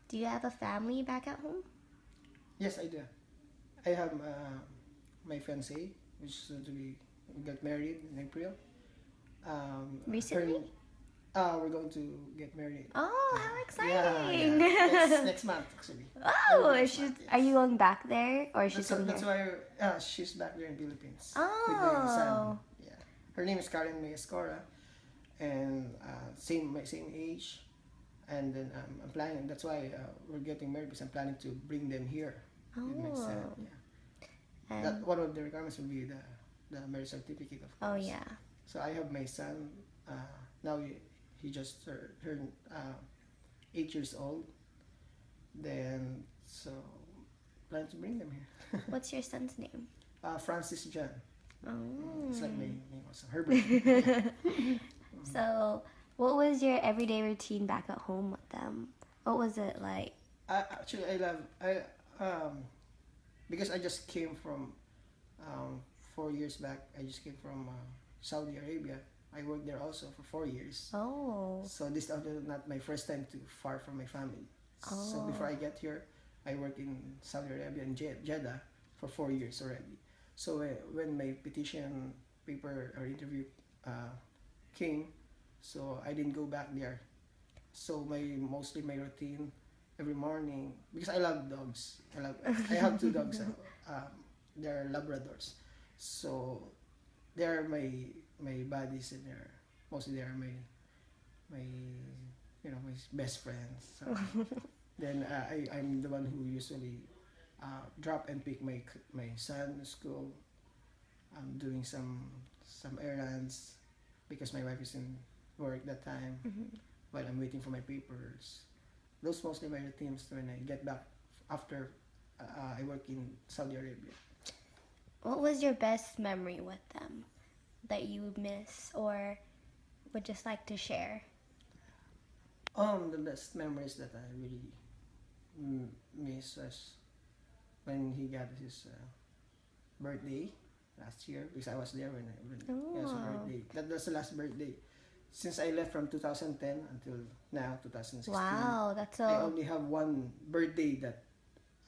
Do you have a family back at home? Yes, I do. I have my fiancée, which is to be got married in April. Her Recently? we're going to get married. Oh, how Yeah, exciting! yeah. Next month actually. Oh, Next month, are yes. you going back there or is she coming That's here? why she's back there in Philippines with my son. Oh, Yeah, her name is Karen Mayascora, and my same age. And then I'm planning. That's why we're getting married because I'm planning to bring them here with my son. oh, Yeah, that and one of the requirements will be the marriage certificate, of oh course. yeah. So I have my son. Now he just turned 8 years old. Then so plan to bring them here. What's your son's name? Francis John. It's like my Oh. name also. Herbert. Yeah. So, what was your everyday routine back at home with them? What was it like? Actually, I love because I just came from 4 years back. I just came from Saudi Arabia. I worked there also for 4 years. Oh, So this is not my first time to far from my family. So before I get here, I worked in Saudi Arabia and Jeddah for 4 years already. So when my petition paper or interview came, so I didn't go back there. So mostly my routine every morning, because I love dogs. I have two dogs. They're Labradors. So they're my buddies, and they're my my best friends. So then I'm the one who usually drop and pick my son to school. I'm doing some errands because my wife is in work that time while I'm waiting for my papers. Those mostly my routines when I get back after I work in Saudi Arabia. what was your best memory with them that you miss or would just like to share? The best memories that I really miss was when he got his birthday last year, because I was there when he has a Oh, birthday. That's the last birthday. Since I left from 2010 until now, 2016, wow, that's I so only have one birthday that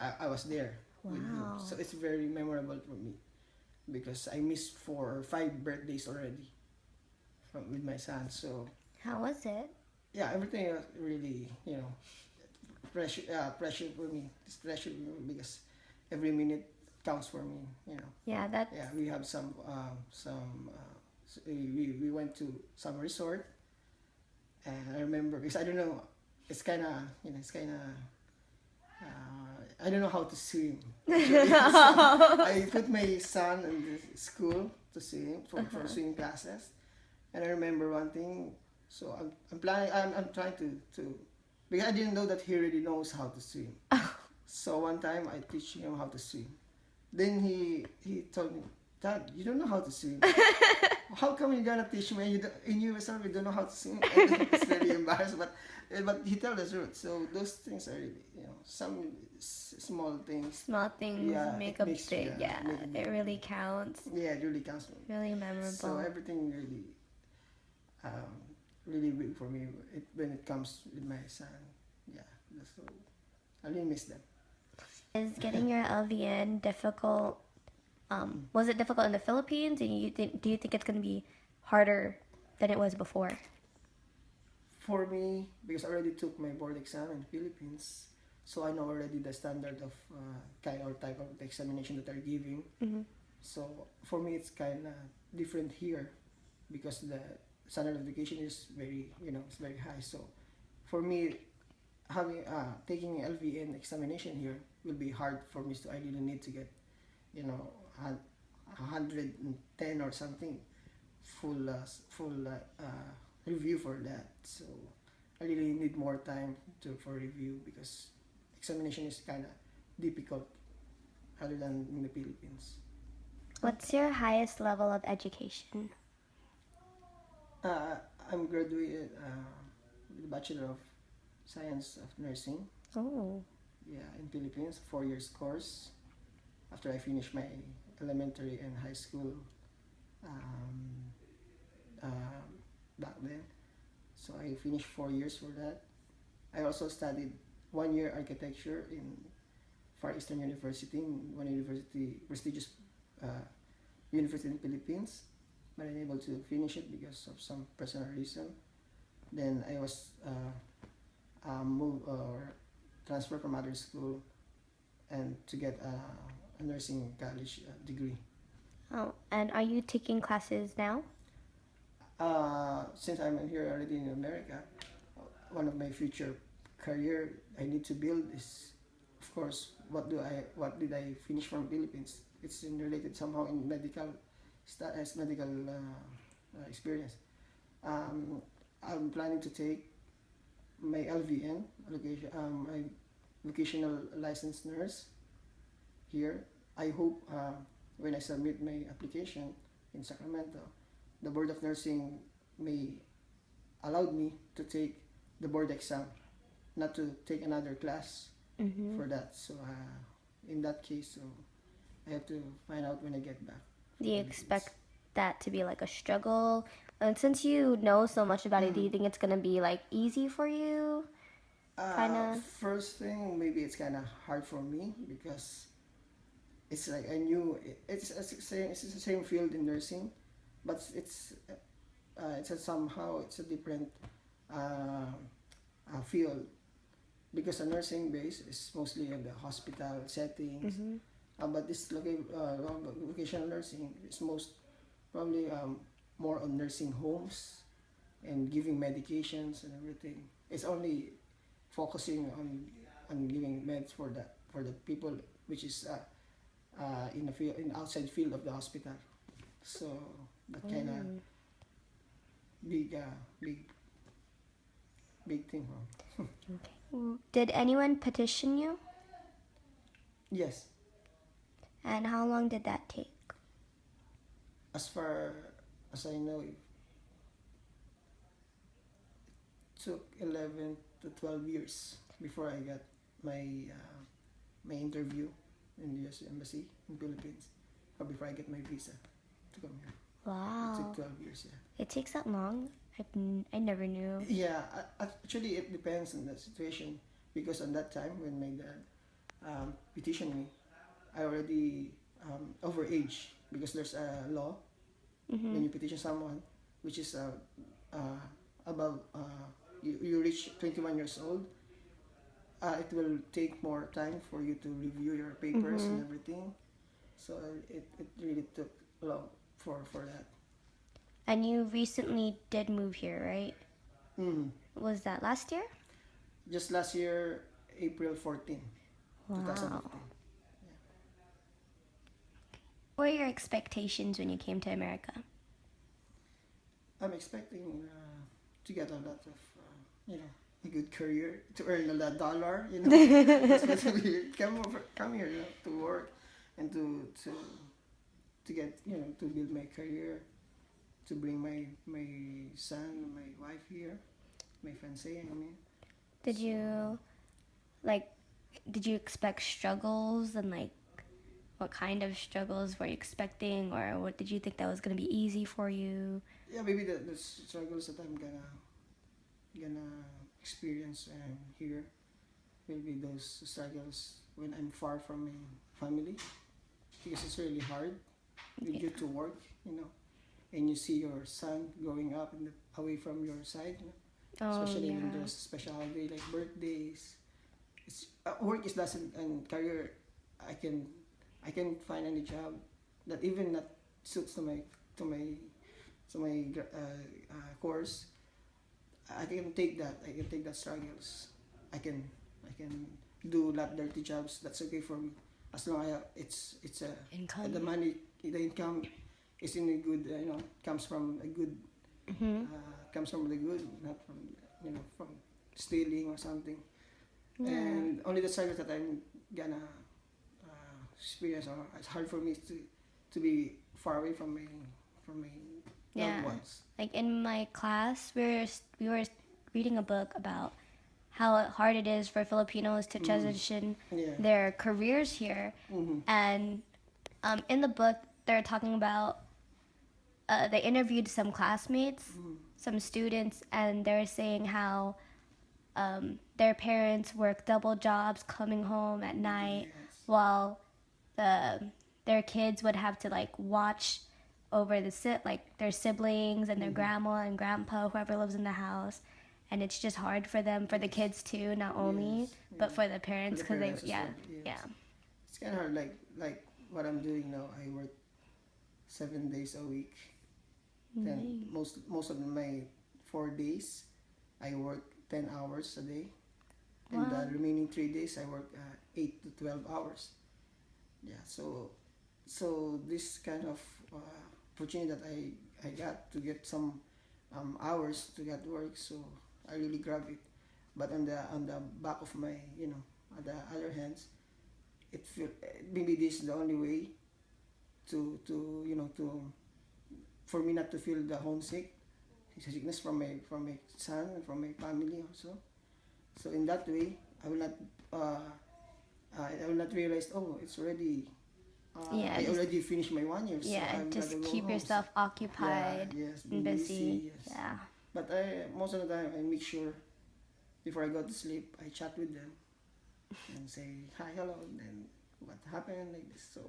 I was there with him. wow. So it's very memorable for me because I missed 4 or 5 birthdays already with my son. So How was it? yeah, everything was really, pressure for me. It's pressure for me because every minute counts for me. Yeah, that's Yeah, we have we went to some resort, and I remember because I don't know, I don't know how to swim. Actually. So I put my son in the school to swim for swimming classes, and I remember one thing. So I'm planning. I'm trying to because I didn't know that he already knows how to swim. So one time I teach him how to swim. Then he told me, "Dad, you don't know how to swim. How come you gonna teach me? And you yourself you don't know how to swim." And it's very embarrassed, but he told the truth. So those things are really, some small things. small things Yeah, make it a makes big, yeah, make a big it really counts. Yeah, it really counts for me. Really So memorable. everything um, really big for me when it comes with my son. Yeah, so I really miss them. Is getting your LVN difficult? Was it difficult in the Philippines? And do you think it's going to be harder than it was before? For me, because I already took my board exam in the Philippines, so I know already the standard of kind or type of the examination that they're giving. Mm-hmm. So for me, it's kind of different here because the standard of education is it's very high. So for me, having taking LVN examination here will be hard for me. So I really need to get, 110 or something full review for that. So I really need more time for review because examination is kind of difficult other than in the Philippines. What's your highest level of education? Uh, I'm graduated with a Bachelor of Science of Nursing. Oh, Yeah, in Philippines, 4 years course. After I finished my elementary and high school um, back then, so I finished 4 years for that. I also studied 1 year architecture in Far Eastern University, in one university, prestigious uh, university in the Philippines, but I unable to finish it because of some personal reason. Then I was moved or transferred from other school and to get a nursing college degree. Oh, and are you taking classes now? Since I'm here already in America, one of my future career I need to build is, of course, what did I finish from Philippines? It's in related somehow in medical, as medical experience. Um, I'm planning to take my LVN, my vocational licensed nurse here. I hope when I submit my application in Sacramento, the Board of Nursing may allow me to take the board exam, not to take another class for that. So in that case, so I have to find out when I get back. Do you expect that to be like a struggle? And since you know so much about it, do you think it's gonna be like easy for you? Kinda. First thing, maybe it's kind of hard for me because it's like I knew it's the same field in nursing, but it's somehow it's a different field because the nursing base is mostly in the hospital settings. But this vocational nursing is most probably more on nursing homes and giving medications and everything. It's only focusing on giving meds for the people which is in the field, in outside field of the hospital. So that kind of big thing. Did anyone petition you? Yes. And how long did that take? As far as I know, it took 11 to 12 years before I got my interview in the U.S. Embassy in Philippines, or before I get my visa to come here. Wow. It took 12 years, yeah. It takes that long? I never knew. Yeah, actually it depends on the situation because on that time when my dad petitioned me, I already over age because there's a law when you petition someone which is above you reach 21 years old, it will take more time for you to review your papers and everything. So it really took long for that. And you recently did move here, right? Was that last year? Just last year, April 14, Wow. 2015. What were your expectations when you came to America? I'm expecting to get a lot of, a good career, to earn a lot of dollar, especially come here, to work and to get, to build my career, to bring my son, my wife here, my fiancé, I mean. Did you expect struggles, and like what kind of struggles were you expecting, or what did you think that was going to be easy for you? Yeah, maybe the struggles that I'm gonna experience here will be those struggles when I'm far from my family, because it's really hard due to work, and you see your son growing up away from your side, especially when there's special holiday like birthdays. Work is doesn't, and career, I can find any job that even not suits to my course. I can take that. I can take that struggles. I can do a lot dirty jobs. That's okay for me, as long as it's Income. the money, the income is in a good, comes from a good, comes from the good, not from from stealing or something. Yeah. And only the struggles that I'm gonna experience, or it's hard for me to be far away from my loved ones. Like in my class, we were reading a book about how hard it is for Filipinos to transition their careers here, and in the book they're talking about they interviewed some classmates, some students, and they're saying how their parents work double jobs coming home at night Yes. while their kids would have to like watch over like their siblings and their grandma and grandpa, whoever lives in the house, and it's just hard for them, for the kids too, not only Yes. but for the For parents the because they parents as yeah well. Yes. yeah. It's kind of hard. Like what I'm doing now. I work 7 days a week. Then most of my 4 days, I work 10 hours a day, and Wow. the remaining 3 days I work 8 to 12 hours. Yeah. So this kind of opportunity that I got to get some hours to get work, so I really grab it. But on the back of my, on the other hands, it feel maybe this is the only way to for me not to feel the homesick sickness from my son and from my family also. So in that way, uh, I will not realize, oh, it's already Yeah, I just- already finished my 1 year, so Yeah, I'm just gonna go keep home. yourself occupied Yeah, yes, and busy. yes. Yeah. But most of the time I make sure before I go to sleep I chat with them and say hi, hello, and what happened like this. So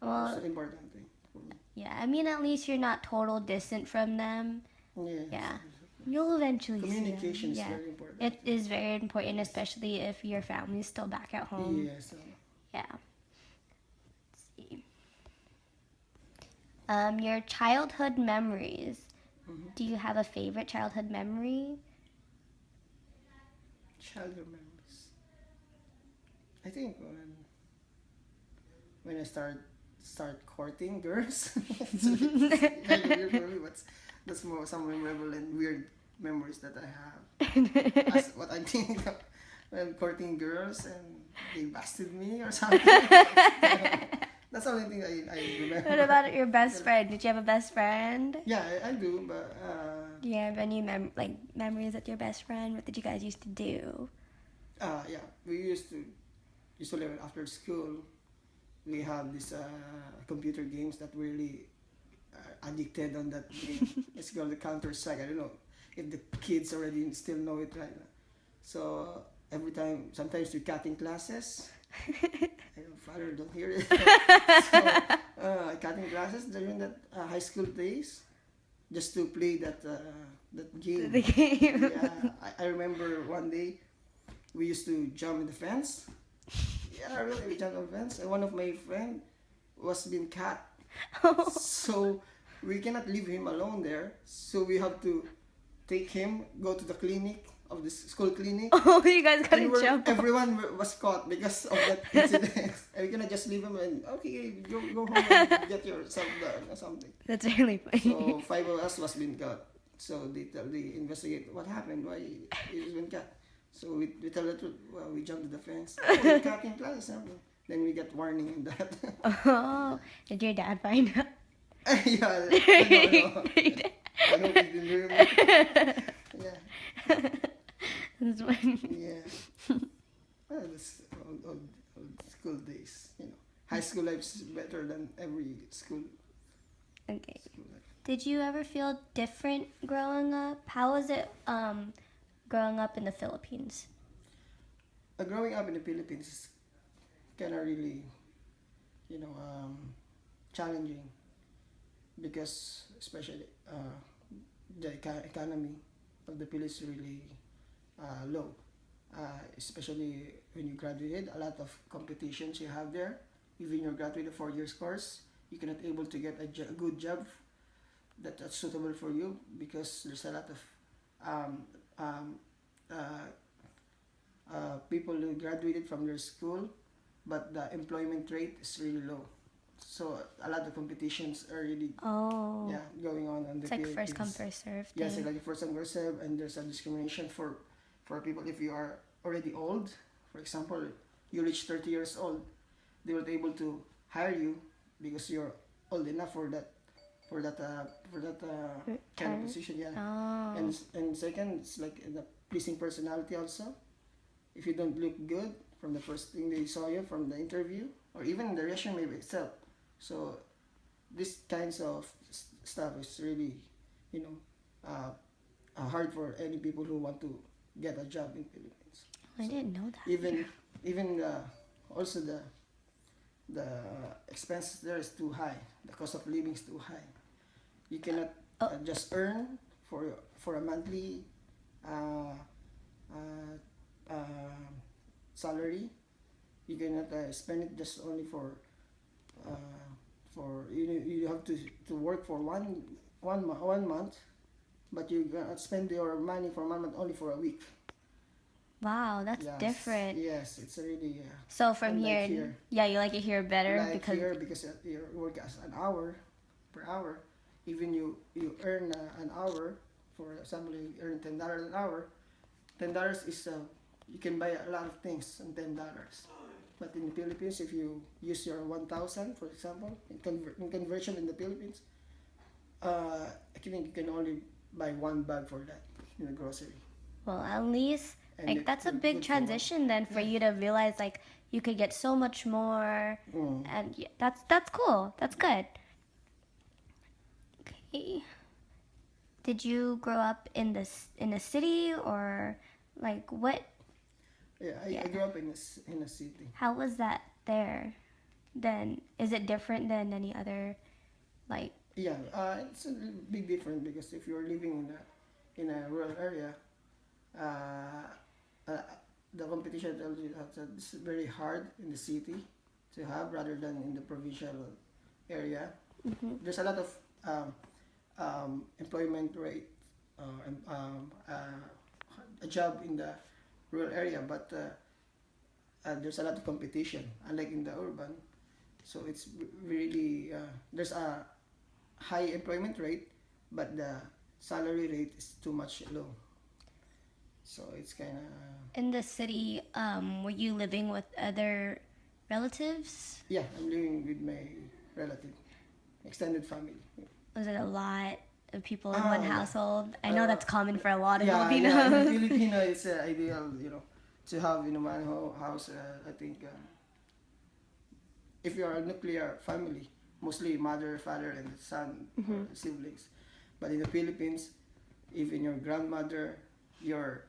Well, it's an important thing for me. yeah. I mean, at least you're not total distant from them. Yes. Yeah. You'll eventually Communication is see them. very important. Yeah. It is very important, especially if your family's still back at home. Yes. Yeah. Let's see. Your childhood memories. Do you have a favorite childhood memory? Childhood memories. I think when I start courting girls. It's kind of weird for me, but that's more some memorable and weird memories that I have. As what I think of when courting girls and they busted me or something. That's the only thing I remember. What about your best friend? Did you have a best friend? Yeah, I do, but Do you have any memories with your best friend? What did you guys used to do? yeah, we used to live after school. We have this computer games that really addicted on that game. It's called the Counter-Strike. I don't know if the kids already still know it right now. So every time, sometimes we cut in classes. I know, Father, don't hear it. So cutting classes during that high school days, just to play that game. The game. Yeah, I remember one day we used to jump in the fence. Yeah, really, we jumped on the fence, and one of my friend was being cut. So we cannot leave him alone there. So we have to take him, go to the clinic of the school clinic. Oh, you guys gotta And jump. everyone was caught because of that incident. And we cannot just leave him and okay, go home and get yourself done or something. That's really funny. So 5 of us was being caught. So they investigate what happened, why he was being cut. So we tell the truth. Well, we jumped to the fence. Oh, we cut in class or something. Then we get warning on that. Oh, did your dad find out? Yeah, no. I know he didn't hear me. Yeah. That's funny. Yeah. Well, that's old school days, High school life is better than every school Okay. life. Did you ever feel different growing up? How was it growing up in the Philippines? Growing up in the Philippines is kind of really, challenging because especially the economy of the Philippines is really low. Especially when you graduated, a lot of competitions you have there. Even you graduated a 4 year course, you cannot able to get a good job that's suitable for you because there's a lot of people who graduated from their school, but the employment rate is really low. So a lot of competitions are really going on the It's like Philippines. first come, first serve thing. Yes, like first come first serve, and there's a discrimination for people if you are already old. For example, you reach 30 years old, they will be able to hire you because you're old enough for that kind of position. Yeah. Oh. And second, it's like the pleasing personality also. If you don't look good from the first thing they saw you from the interview or even the resume itself, so this kinds of stuff is really hard for any people who want to get a job in Philippines. I didn't know that. Even also the expenses there is too high. The cost of living is too high. You cannot just earn for a monthly uh, uh, uh, salary. You cannot spend it just only for you have to work for one month, but you cannot spend your money for 1 month only for a week. Wow, that's Yes, different. yes, it's really So from unlike here, yeah, you like it here better like because here because you work as an hour per hour. Even you earn an hour. For example, you earn $10 an hour. $10 is you can buy a lot of things on $10. But in the Philippines, if you use your 1,000, for example, in conversion in the Philippines, I think you can only buy one bag for that in the grocery. well, at least And like that's a they're big good for one. transition then for Yeah. you to realize like you could get so much more, and yeah, that's cool. That's good. Okay. Did you grow up in the city or like what? Yeah, I grew up in a city. How was that there? Then is it different than any other like? Yeah, it's a big difference because if you're living in a rural area, uh, uh, the competition tells you that it's very hard in the city to have rather than in the provincial area. There's a lot of employment rate, a job in the rural area, but there's a lot of competition, unlike in the urban. So it's really there's a high employment rate, but the salary rate is too much low. So it's kind of In the city, were you living with other relatives? yeah. I'm living with my relative, extended family. Was it a lot of people in Ah, one yeah. household? I know that's common for a lot of Yeah, Filipinos. yeah. In Filipino, it's ideal, to have in one house. I think if you are a nuclear family, mostly mother, father, and son or siblings. But in the Philippines, even your grandmother, your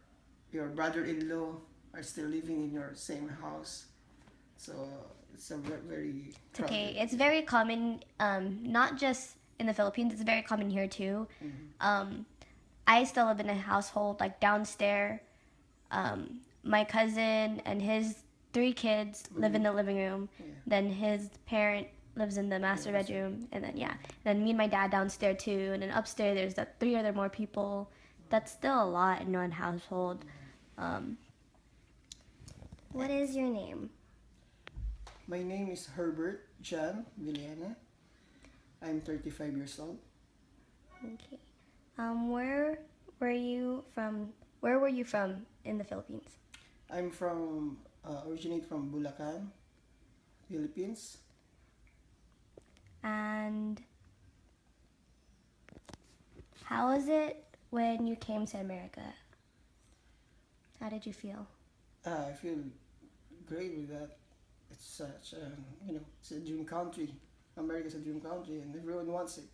brother-in-law are still living in your same house. So it's a very It's okay. crowded. It's very common, not just in the Philippines, it's very common here too. I still live in a household like downstairs. My cousin and his 3 kids live in the living room. Yeah. Then his parent lives in the master bedroom, and then me and my dad downstairs too. And then upstairs there's the 3 other more people. That's still a lot in one household. What is your name? My name is Herbert John Villena. I'm 35 years old. Okay. Where were you from? Where were you from in the Philippines? I'm originate from Bulacan, Philippines. And how was it when you came to America? How did you feel? I feel great with that. It's such it's a dream country. America's a dream country, and everyone wants it.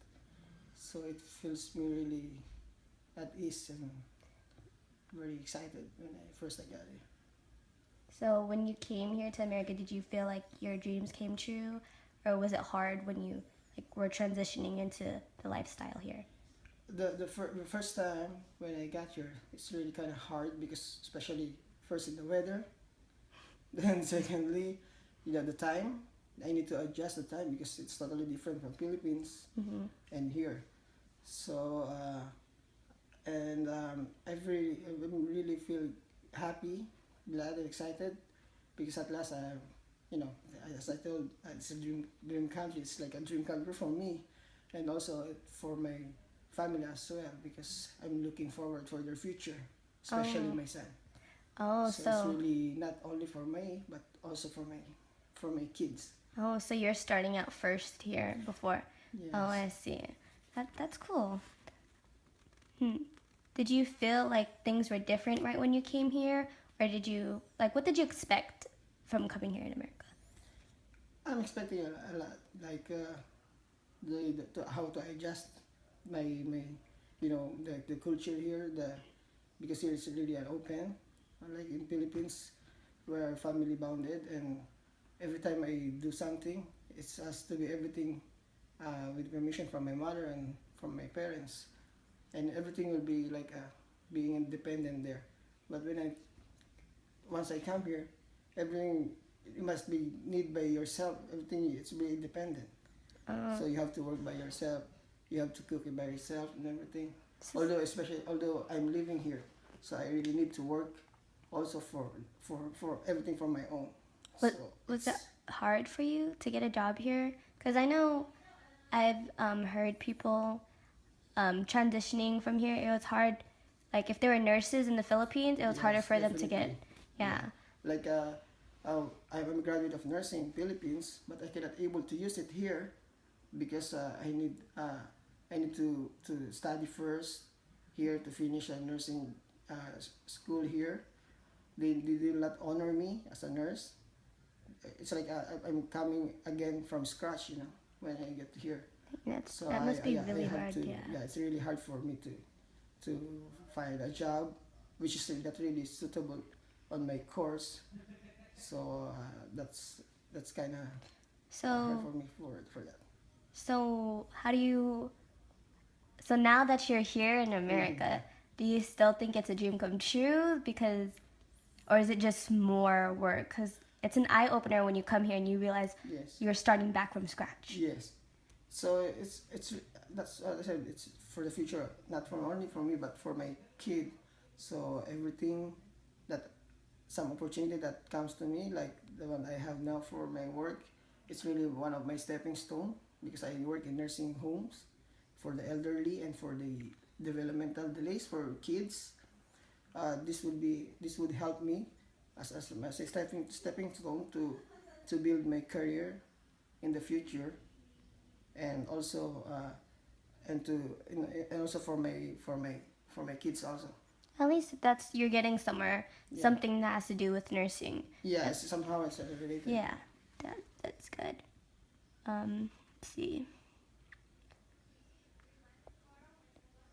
So it feels me really at ease and very excited when I first got here. So when you came here to America, did you feel like your dreams came true, or was it hard when you were transitioning into the lifestyle here? The first time when I got here, it's really kind of hard because especially first in the weather, then secondly, the time. I need to adjust the time because it's totally different from Philippines and here. So I really feel happy, glad, and excited because at last as I told, it's a dream country. It's like a dream country for me, and also for my family as well because I'm looking forward for their future, especially my son. Oh, So it's really not only for me but also for my kids. so you're starting out first here before. Yes. Oh, I see. That's cool. Did you feel like things were different right when you came here, or did you what did you expect from coming here in America? I'm expecting a lot, like how to adjust my the culture here, because here it's really an open, unlike in Philippines, where family bounded, and every time I do something, it has to be everything with permission from my mother and from my parents, and everything will be like being independent there. But once I come here, everything it must be need by yourself. Everything it's be independent. So you have to work by yourself. You have to cook it by yourself and everything. Although I'm living here, so I really need to work also for everything from my own. Was it hard for you to get a job here? Because I know I've heard people transitioning from here. It was hard. Like if they were nurses in the Philippines, it was harder for them to get. Yeah. Like I'm a graduate of nursing in Philippines, but I cannot able to use it here because I need to study first here to finish a nursing school here. They did not honor me as a nurse. It's like I'm coming again from scratch, when I get here. That must be really hard. Yeah, it's really hard for me to find a job which is not really suitable on my course. So that's kind of hard for me for that. So how do you? So now that you're here in America, do you still think it's a dream come true? Or is it just more work? Because it's an eye opener when you come here and you realize you're starting back from scratch. Yes. So that's I said, it's for the future, not only for me but for my kid. So everything some opportunity that comes to me, like the one I have now for my work, it's really one of my stepping stone because I work in nursing homes for the elderly and for the developmental delays for kids. This would help me as a stepping stone to build my career in the future, and also and also for my kids also. At least you're getting somewhere, something that has to do with nursing. Yeah, somehow it's related. Yeah, that's good. Let's see.